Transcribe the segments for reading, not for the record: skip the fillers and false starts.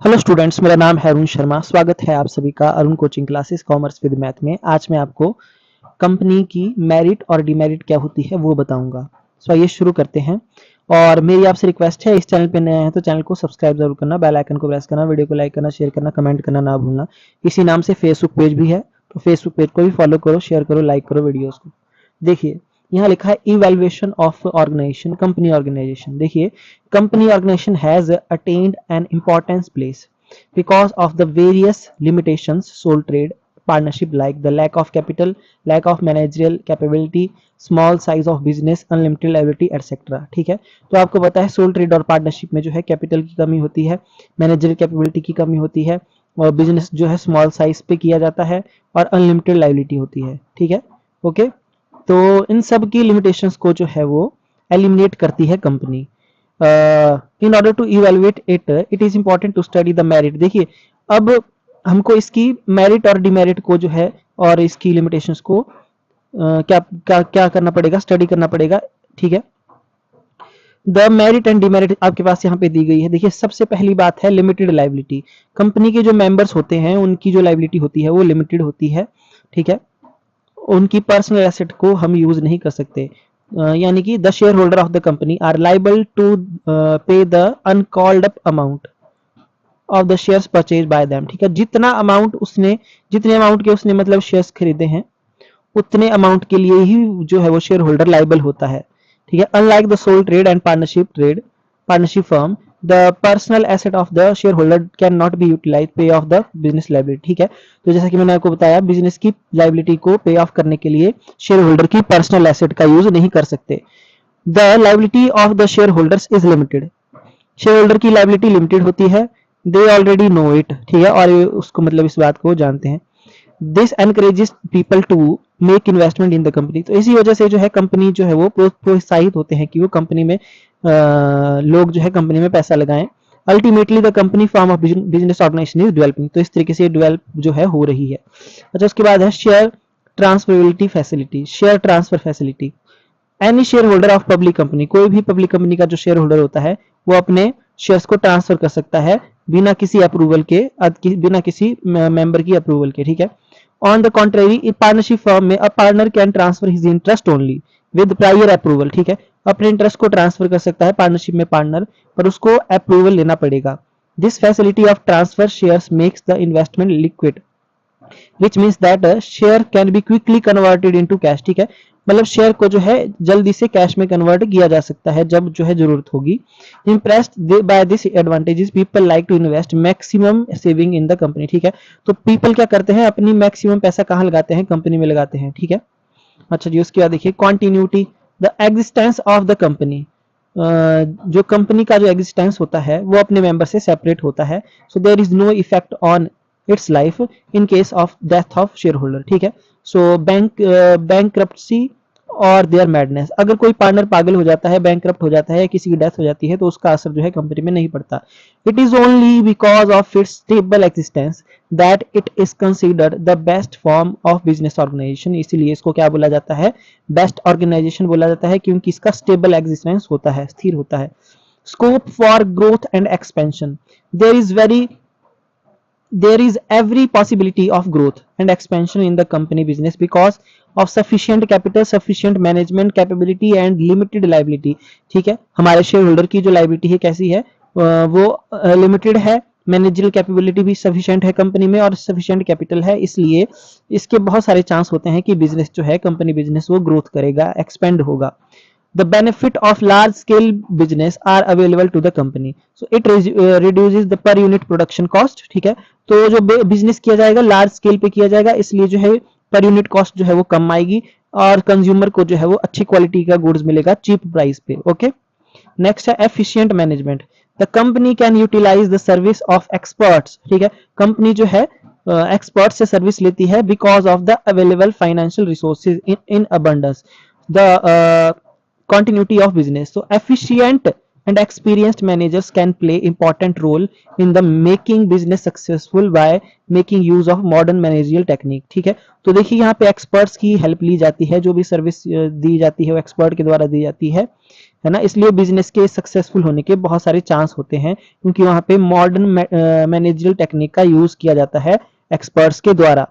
Hello students, मेरा नाम है अरुण शर्मा। स्वागत है आप सभी का Arun coaching classes commerce with math में। आज मैं आपको कंपनी की मेरिट और डिमेरिट क्या होती है वो बताऊंगा। सो आइए शुरू करते हैं। और मेरी आपसे रिक्वेस्ट है, इस चैनल पे नए हैं तो चैनल को सब्सक्राइब जरूर करना, बेल आइकन को प्रेस करना, वीडियो को लाइक करना, शेयर करना, कमेंट करना ना भूलना। इसी नाम से फेसबुक पेज भी है, तो फेसबुक पेज को भी फॉलो करो, शेयर करो, लाइक करो वीडियोस को। देखिए यहाँ लिखा है evaluation of organization, company organization. देखिए company organisation has attend an importance place because of the various limitations sole trade partnership, like the lack of capital, lack of managerial capability, small size of business, unlimited liability etc। ठीक है, तो आपको पता है soul trade और partnership में जो है कैपिटल की कमी होती है, मैनेजरियल कैपेबिलिटी की कमी होती है, और बिजनेस जो है स्मॉल साइज पे किया जाता है, और अनलिमिटेड लाइबिलिटी होती है। ठीक है, ओके। तो इन सब की लिमिटेशंस को जो है वो एलिमिनेट करती है company. In order to evaluate it it is important to study the merit. देखिए अब हमको इसकी मेरिट और डिमेरिट को जो है और इसकी लिमिटेशंस को क्या क्या क्या करना पड़ेगा, स्टडी करना पड़ेगा। ठीक है, द मेरिट एंड डिमेरिट आपके पास यहाँ पे दी गई है। देखिए सबसे पहली बात है लिमिटेड लाइबिलिटी। कंपनी के जो मेंबर्स होते हैं उनकी जो लाइबिलिटी होती है वो लिमिटेड होती है। ठीक है, उनकी पर्सनल एसेट को हम यूज नहीं कर सकते। यानी कि the share holder of the company are liable to pay the uncalled up amount of the shares purchase by them. ठीक है, जितने अमाउंट के उसने मतलब शेयर्स खरीदे हैं उतने अमाउंट के लिए ही जो है वो शेयर होल्डर लाइबल होता है। ठीक है, unlike the sole trade and partnership firm, the personal asset of the share holder can not be utilise pay off the business liability. ठीक है, तो जैसा कि मैंने आपको बताया बिजनेस की लाइबिलिटी को पे ऑफ करने के लिए शेयर होल्डर की पर्सनल एसेट का यूज नहीं कर सकते। The liability of the share holders is limited. Share holder की लाइबिलिटी लिमिटेड होती है। They already know it. ठीक है, और उसको मतलब इस बात को जानते हैं। This encourages people to make investment in the company. तो इसी वजह से जो है कंपनी जो है वो प्रोत्साहित होते हैं कि वो कंपनी में लोग जो है कंपनी में पैसा लगाएं। Ultimately the company form of business organisation is developing. तो इस तरीके से डेवलप जो है हो रही है। अच्छा, उसके बाद है share transferability facility, share transfer facility. Any share holder of public company, कोई भी पब्लिक कंपनी का जो शेयर होल्डर होता है वो अपने शेयर्स को ट्रांसफर कर सकता है बिना किसी अप्रूवल के, बिना किसी मेंबर की अप्रूवल के। ठीक है, on the contrary partnership firm में a partner can transfer his interest only with prior approval. ठीक है, अपने इंटरेस्ट को ट्रांसफर कर सकता है पार्टनरशिप में पार्टनर, पर उसको अप्रूवल लेना पड़ेगा। This facility of transfer shares makes the investment liquid which means that share can be quickly converted into cash. ठीक है, मतलब शेयर को जो है जल्दी से कैश में कन्वर्ट किया जा सकता है जब जो है जरूरत होगी। Impressed by this advantages people like to invest maximum saving in the company. ठीक है, तो पीपल क्या करते हैं, अपनी मैक्सिमम पैसा कहाँ लगाते हैं, कंपनी में लगाते हैं। ठीक है, अच्छा जी, उसके बाद देखिए continuity, the existence of the company. जो कंपनी का जो एग्जिस्टेंस होता है वो अपने मेंबर से सेपरेट होता है। So there is no effect on its life in case of death of share holder. ठीक है, सो बैंकरप्सी और देयर मैडनेस, अगर कोई पार्टनर पागल हो जाता है, बैंकरप्ट हो जाता है, किसी की डेथ हो जाती है, तो उसका असर जो है कंपनी में नहीं पड़ता। It is only because of its stable existence that it is considered the best form of business organisation. इसीलिए इसको क्या बोला जाता है, बेस्ट ऑर्गेनाइजेशन बोला जाता है, क्योंकि इसका स्टेबल एग्जिस्टेंस होता है, स्थिर होता है। Scope for growth and expansion, there is very there is every possibility of growth and expansion in the company business because of sufficient capital, sufficient management capability and limited liability। ठीक है, हमारे share holder की जो liability है कैसी है, वो limited है, मैनेजरियल कैपेबिलिटी भी सफिशिएंट है कंपनी में, और सफिशिएंट कैपिटल है, इसलिए इसके बहुत सारे चांस होते हैं कि बिजनेस जो है कंपनी बिजनेस वो ग्रोथ करेगा, एक्सपेंड होगा। The benefit of large scale business are available to the company, so it reduces the per unit production cost। ठीक है, तो जो बिजनेस किया जाएगा लार्ज स्केल पे किया जाएगा, इसलिए जो है पर यूनिट कॉस्ट जो है वो कम आएगी, और कंज्यूमर को जो है वो अच्छी क्वालिटी का गुड्स मिलेगा चीप प्राइस पे। ओके, नेक्स्ट है efficient management. The company can utilise the service of experts. ठीक है, कंपनी जो है एक्सपर्ट से सर्विस लेती है because of the available financial resources in abundance. The continuity of business, so efficient and experienced managers can play important role in the making business successful by making use of modern managerial technique। ठीक है, तो देखिए यहाँ पे experts की help ली जाती है, जो भी सर्विस दी जाती है वो एक्सपर्ट के द्वारा दी जाती है ना। इसलिए बिजनेस के सक्सेसफुल होने के बहुत सारे चांस होते हैं, क्योंकि वहाँ पे मॉडर्न मैनेजरियल टेक्निक का यूज किया जाता है एक्सपर्ट्स के द्वारा।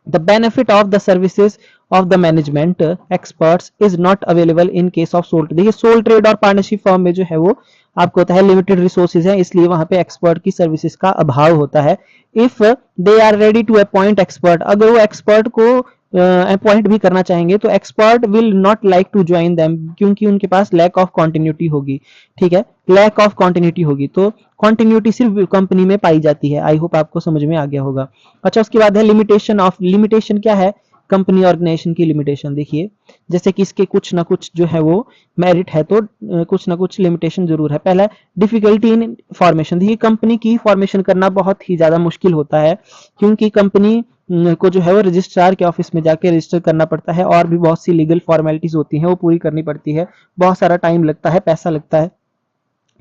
The benefit of the services of the management experts is not available in case of sole। देखिए सोल ट्रेड और पार्टनरशिप फॉर्म में जो है वो आपको होता है लिमिटेड रिसोर्सेज है, इसलिए वहां पे एक्सपर्ट की सर्विसेज का अभाव होता है। If they are ready to appoint expert, अगर वो एक्सपर्ट को अपॉइंट भी करना चाहेंगे तो expert will not like to join them, क्योंकि उनके पास लैक ऑफ कॉन्टिन्यूटी होगी। ठीक है, लैक ऑफ कॉन्टिन्यूटी होगी, तो कॉन्टिन्यूटी सिर्फ कंपनी में पाई जाती है। आई होप आपको समझ में आ गया होगा। अच्छा, उसके बाद है लिमिटेशन ऑफ। लिमिटेशन क्या है? कंपनी ऑर्गेनाइजेशन की लिमिटेशन। देखिए जैसे कि इसके कुछ ना कुछ जो है वो मेरिट है, तो कुछ ना कुछ लिमिटेशन जरूर है। पहला डिफिकल्टी इन फॉर्मेशन। देखिए कंपनी की फॉर्मेशन करना बहुत ही ज्यादा मुश्किल होता है, क्योंकि कंपनी को जो है वो रजिस्ट्रार के ऑफिस में जाके रजिस्टर करना पड़ता है, और भी बहुत सी लीगल फॉर्मेलिटीज होती हैं वो पूरी करनी पड़ती है, बहुत सारा टाइम लगता है, पैसा लगता है,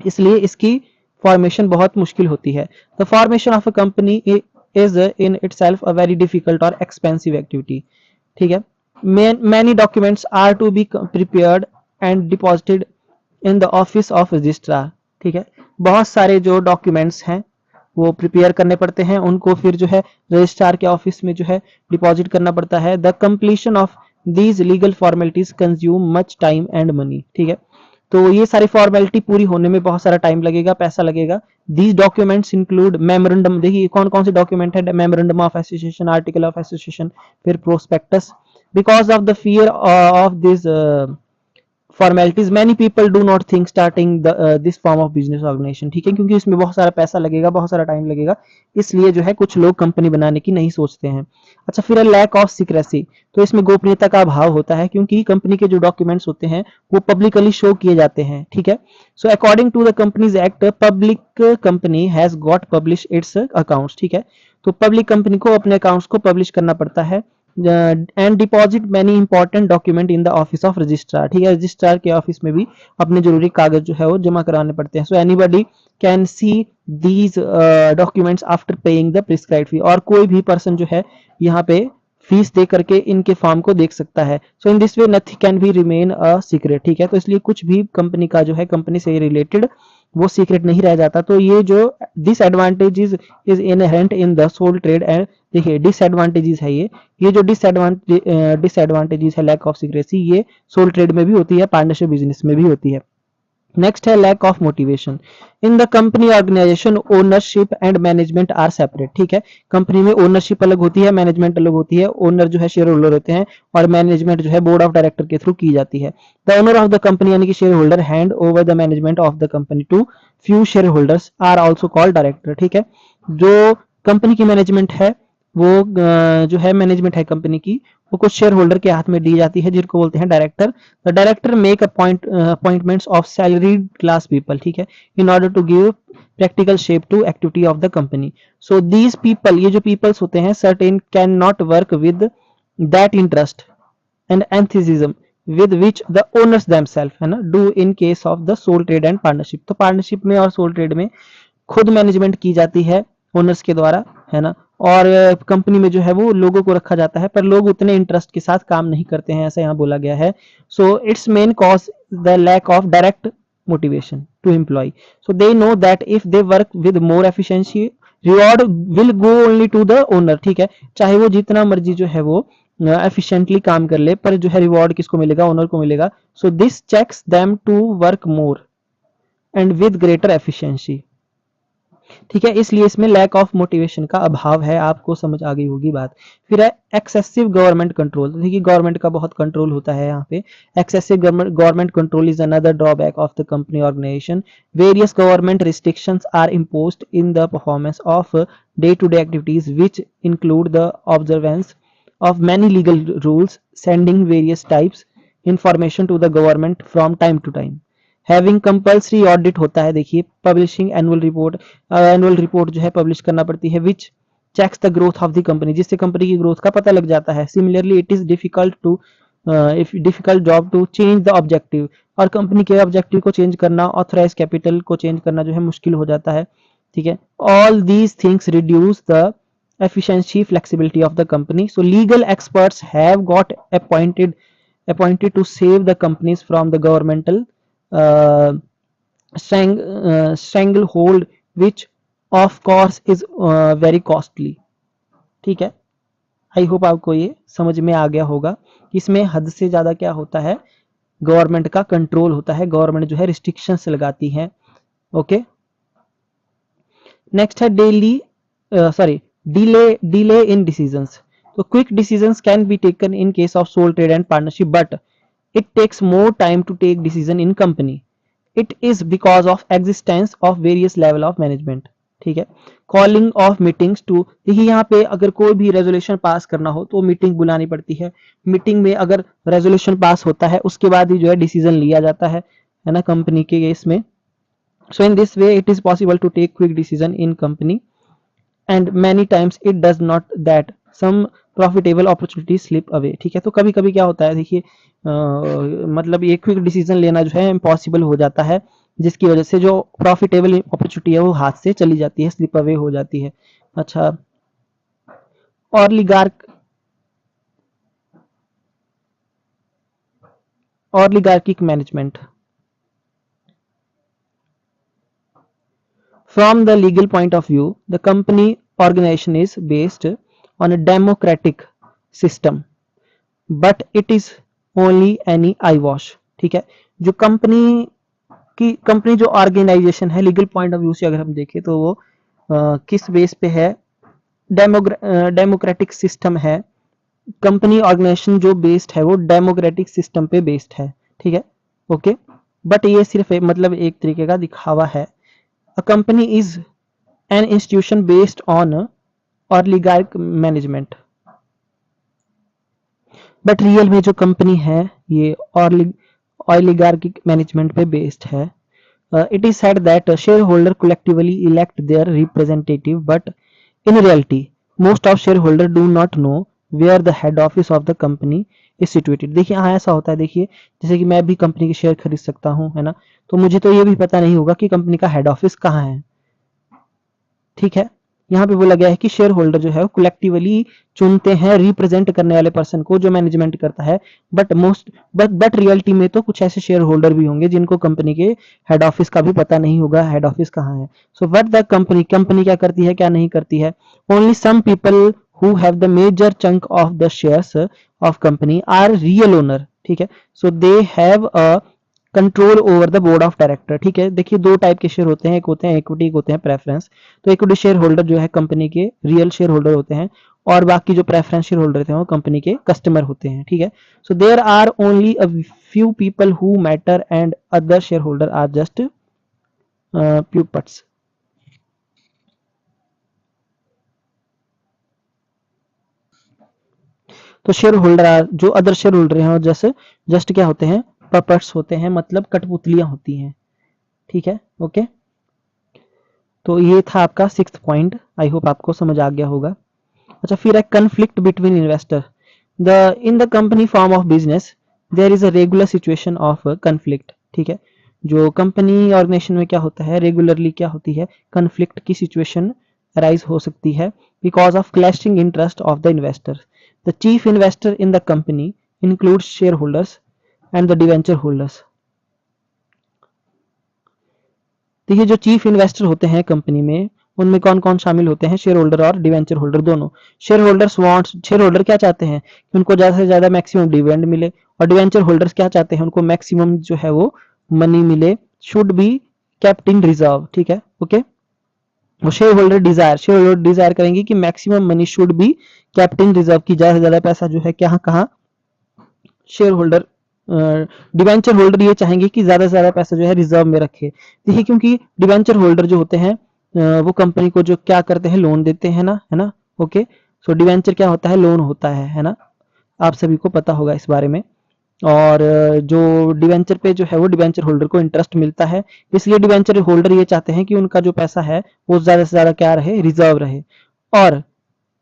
इसलिए इसकी फॉर्मेशन बहुत मुश्किल होती है। The formation of a company is in itself a very difficult और एक्सपेंसिव एक्टिविटी। ठीक है, many documents are to be prepared and deposited in the office of registrar. ठीक है, बहुत सारे जो डॉक्यूमेंट्स हैं वो प्रिपेयर करने पड़ते हैं, उनको फिर जो है रजिस्ट्रार के ऑफिस में जो है डिपॉजिट करना पड़ता है। The completion of these legal formalities consume much time and money. ठीक है, तो ये सारी फॉर्मेलिटी पूरी होने में बहुत सारा टाइम लगेगा, पैसा लगेगा। These documents include memorandum. देखिए कौन कौन से डॉक्यूमेंट है? Memorandum of association, article of association, फिर prospectus. Because of the fear of this formalities many people do not think starting this form of business organization. ठीक है, क्योंकि इसमें बहुत सारा पैसा लगेगा, बहुत सारा टाइम लगेगा, इसलिए जो है कुछ लोग कंपनी बनाने की नहीं सोचते हैं। अच्छा, फिर लैक ऑफ सीक्रेसी। तो इसमें गोपनीयता का अभाव होता है, क्योंकि कंपनी के जो डॉक्यूमेंट्स होते हैं वो पब्लिकली शो किए जाते हैं। ठीक है, so according to the companies act public company has got publish its accounts. ठीक है, तो पब्लिक कंपनी को अपने अकाउंट्स को पब्लिश करना पड़ता है। And deposit many important document in the office of registrar. ठीक है, रजिस्ट्रार के ऑफिस में भी अपने जरूरी कागज जो है वो जमा कराने पड़ते हैं। So anybody can see these documents after paying the prescribed fee. और कोई भी पर्सन जो है यहाँ पे फीस दे करके इनके फॉर्म को देख सकता है। So in this way nothing can be remain a secret. ठीक है, तो इसलिए कुछ भी कंपनी का जो है कंपनी से रिलेटेड वो सीक्रेट नहीं रह जाता। तो ये जो disadvantages is inherent in the sole trade and, देखिए डिसएडवांटेजेस है ये जो डिसएडवांटेजेस है लैक ऑफ सीक्रेसी, ये सोल ट्रेड में भी होती है, पार्टनरशिप बिजनेस में भी होती है। नेक्स्ट है lack of motivation. In the company organisation ownership and management are separate. ठीक है, कंपनी में ओनरशिप अलग होती है, मैनेजमेंट अलग होती है। ओनर जो है शेयर होल्डर होते हैं, और मैनेजमेंट जो है बोर्ड ऑफ डायरेक्टर के थ्रू की जाती है। The owner of the company यानी कि share holder hand over the management of the company to few share holders are also called director. ठीक है, जो कंपनी की मैनेजमेंट है वो जो है मैनेजमेंट है कंपनी की, वो कुछ शेयर होल्डर के हाथ में दी जाती है, जिनको बोलते हैं director. The director make appointments of salaried class people. ठीक है, in order to give practical shape to activity of the company. So these people, ये जो पीपल्स होते हैं, certain can not work with that interest and enthusiasm with which the owners themselves, है ना, do in case of the sole trade and partnership. तो partnership में और soul trade में खुद मैनेजमेंट की जाती है ओनर्स के द्वारा, है ना, और कंपनी में जो है वो लोगों को रखा जाता है, पर लोग उतने इंटरेस्ट के साथ काम नहीं करते हैं, ऐसा यहाँ बोला गया है। So its main cause the lack of direct motivation to employ. So they know that if they work with more efficiency reward will go only to the owner. ठीक है, चाहे वो जितना मर्जी जो है वो एफिशिएंटली काम कर ले, पर जो है रिवॉर्ड किसको मिलेगा? ओनर को मिलेगा। So this checks them to work more and with greater efficiency. ठीक है, इसलिए इसमें लैक ऑफ मोटिवेशन का अभाव है। आपको समझ आ गई होगी बात। फिर है एक्सेसिव गवर्नमेंट कंट्रोल। तो देखिए गवर्नमेंट का बहुत कंट्रोल होता है यहाँ पे। Excessive government control is another drawback of the company organisation. Various government restrictions are imposed in the performance of day to day activities which include the observance of many legal rules, sending various types information to the government from time to time, having compulsory audit होता है। देखिए publishing annual report जो है publish करना पड़ती है, which checks the growth of the company, जिससे company की ग्रोथ का पता लग जाता है। Similarly it is difficult to if difficult job to change the objective, और कंपनी के ऑब्जेक्टिव को चेंज करना, ऑथराइज कैपिटल को चेंज करना जो है मुश्किल हो जाता है, ठीक है। All these things reduce the efficiency flexibility of the company, so legal experts have got appointed to save the companies from the governmental uh, stranglehold, which of course is very costly, ठीक है। आई hope आपको ये समझ में आ गया होगा कि इसमें हद से ज्यादा क्या होता है, गवर्नमेंट का कंट्रोल होता है, गवर्नमेंट जो है रिस्ट्रिक्शंस लगाती है। ओके, नेक्स्ट है daily sorry delay in decisions. तो quick decisions can be taken in case of sole trade and partnership, but it takes more time to take decision in company. It is because of existence of various level of management, ठीक है। Calling of meetings to, देखिए यहाँ पे अगर कोई भी resolution pass करना हो तो मीटिंग बुलानी पड़ती है। मीटिंग में अगर रेजोल्यूशन पास होता है उसके बाद ही जो है डिसीजन लिया जाता है ना, कंपनी के केस में। So in this way it is possible to take quick decision in company and many times it does not that some profitable opportunity slip away, ठीक है। तो कभी कभी क्या होता है, देखिए मतलब ये क्विक डिसीजन लेना जो है इम्पॉसिबल हो जाता है, जिसकी वजह से जो प्रॉफिटेबल अपॉर्चुनिटी है वो हाथ से चली जाती है, स्लिप अवे हो जाती है। अच्छा, ऑलिगार्किक management. From the legal point of view, the company organization is based on a democratic system, but it is only any eyewash, ठीक है। जो कंपनी जो ऑर्गेनाइजेशन है, लीगल पॉइंट ऑफ व्यू से अगर हम देखें तो वो किस बेस पे है, डेमोक्रेटिक सिस्टम है। कंपनी ऑर्गेनाइजेशन जो बेस्ड है वो डेमोक्रेटिक सिस्टम पे बेस्ड है, ठीक है। ओके, बट ये सिर्फ मतलब एक तरीके का दिखावा है। A company is an institution based on oligarch management, but real में जो कंपनी है ये oligarchic मैनेजमेंट पे बेस्ड है। It is said that shareholder collectively elect their representative, but in reality most of shareholder do not know where the head office of the company is situated। देखिए हाँ ऐसा होता है, देखिए जैसे कि मैं भी कंपनी के शेयर खरीद सकता हूँ, है ना, तो मुझे तो ये भी पता नहीं होगा कि कंपनी का हेड ऑफिस कहाँ है, ठीक है। यहाँ पे बोला गया है कि शेयर होल्डर जो है वो कलेक्टिवली चुनते हैं रिप्रेजेंट करने वाले पर्सन को जो मैनेजमेंट करता है, बट रियलिटी में तो कुछ ऐसे शेयर होल्डर भी होंगे जिनको कंपनी के हेड ऑफिस का भी पता नहीं होगा, हेड ऑफिस कहाँ है। सो व्हाट द कंपनी क्या करती है क्या नहीं करती है, only some people who have the major chunk of the shares of company are real owner, ठीक है। So they have a control over the board of director, ठीक है। देखिए दो टाइप के शेयर होते हैं, एक होते हैं इक्विटी, एक होते हैं प्रेफरेंस। तो इक्विटी शेयर होल्डर जो है कंपनी के रियल शेयर होल्डर होते हैं, और बाकी जो प्रेफरेंस शेयर होल्डर होते हैं वो कंपनी के कस्टमर होते हैं, ठीक है। So there are only a few people who matter and other share holder are just puppets. तो शेयर होल्डर जो अदर शेयर होल्डर हैं जस्ट क्या होते हैं, पपर्स होते हैं, मतलब कठपुतलियां होती हैं, ठीक है। ओके, तो ये था आपका 6th पॉइंट, आई होप आपको समझ आ गया होगा। अच्छा, फिर है conflict between investor. The in the company form of business there is a regular situation of conflict, ठीक है। जो कंपनी ऑर्गेनाइजेशन में क्या होता है, रेगुलरली क्या होती है, कन्फ्लिक्ट की सिचुएशन राइज हो सकती है because of clashing interest of the investor. The chief investor in the company includes share holders and the debenture holders. देखिए जो चीफ इन्वेस्टर होते हैं कंपनी में, उनमें कौन कौन शामिल होते हैं, शेयर होल्डर और डिवेंचर होल्डर दोनों। शेयर होल्डर क्या चाहते हैं कि उनको ज्यादा से ज्यादा मैक्सिमम डिविडेंड मिले, और डिवेंचर होल्डर्स क्या चाहते हैं, उनको मैक्सिमम जो है वो मनी मिले, should be kept in reserve, ठीक है। ओके, वो शेयर होल्डर डिजायर करेंगे कि maximum money should be kept in reserve, की ज्यादा से ज्यादा पैसा जो है क्या कहाँ, शेयर होल्डर डिवेंचर होल्डर ये चाहेंगे कि ज्यादा से ज्यादा पैसा जो है रिजर्व में रखे। देखिए क्योंकि डिवेंचर होल्डर जो होते हैं वो कंपनी को जो क्या करते हैं, लोन देते हैं ना, है ना। ओके, सो डिवेंचर क्या होता है, लोन होता है ना, आप सभी को पता होगा इस बारे में। और जो डिवेंचर पे जो है वो डिवेंचर होल्डर को इंटरेस्ट मिलता है, इसलिए डिवेंचर होल्डर ये चाहते हैं कि उनका जो पैसा है वो ज्यादा से ज्यादा क्या रहे, रिजर्व रहे। और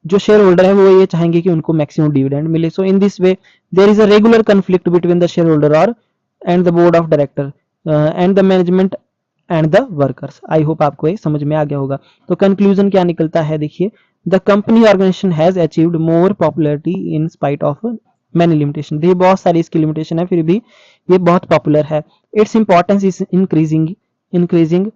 जो शेयर होल्डर है वो ये चाहेंगे कि उनको मैक्सिमम डिविडेंड मिले। So in this way there is a regular conflict between the share holder और and the board of director and the management and the workers. I hope आपको ये समझ में आ गया होगा। तो कंक्लूजन क्या निकलता है, देखिए, the company organisation has achieved more popularity in spite of many limitation. देखिए बहुत सारी इसकी लिमिटेशन है, फिर भी ये बहुत पॉपुलर है। Its importance is increasing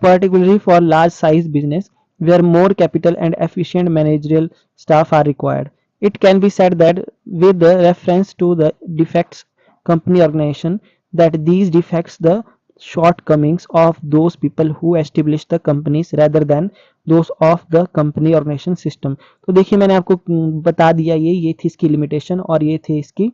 particularly for large size business where more capital and efficient managerial staff are required. It can be said that with the reference to the defects company organization that these defects the shortcomings of those people who establish the companies rather than those of the company organization system। तो देखिए मैंने आपको बता दिया, ये थी इसकी limitation और ये थे इसकी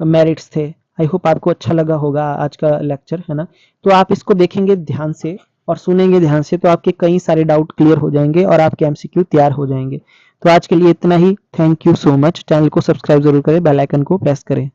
मेरिट्स थे। आई होप आपको अच्छा लगा होगा आज का लेक्चर, है ना। तो आप इसको देखेंगे ध्यान से और सुनेंगे ध्यान से तो आपके कई सारे डाउट क्लियर हो जाएंगे और आपके एमसीक्यू तैयार हो जाएंगे। तो आज के लिए इतना ही। Thank you so much. Channel को सब्सक्राइब जरूर करें, बेल आइकन को प्रेस करें।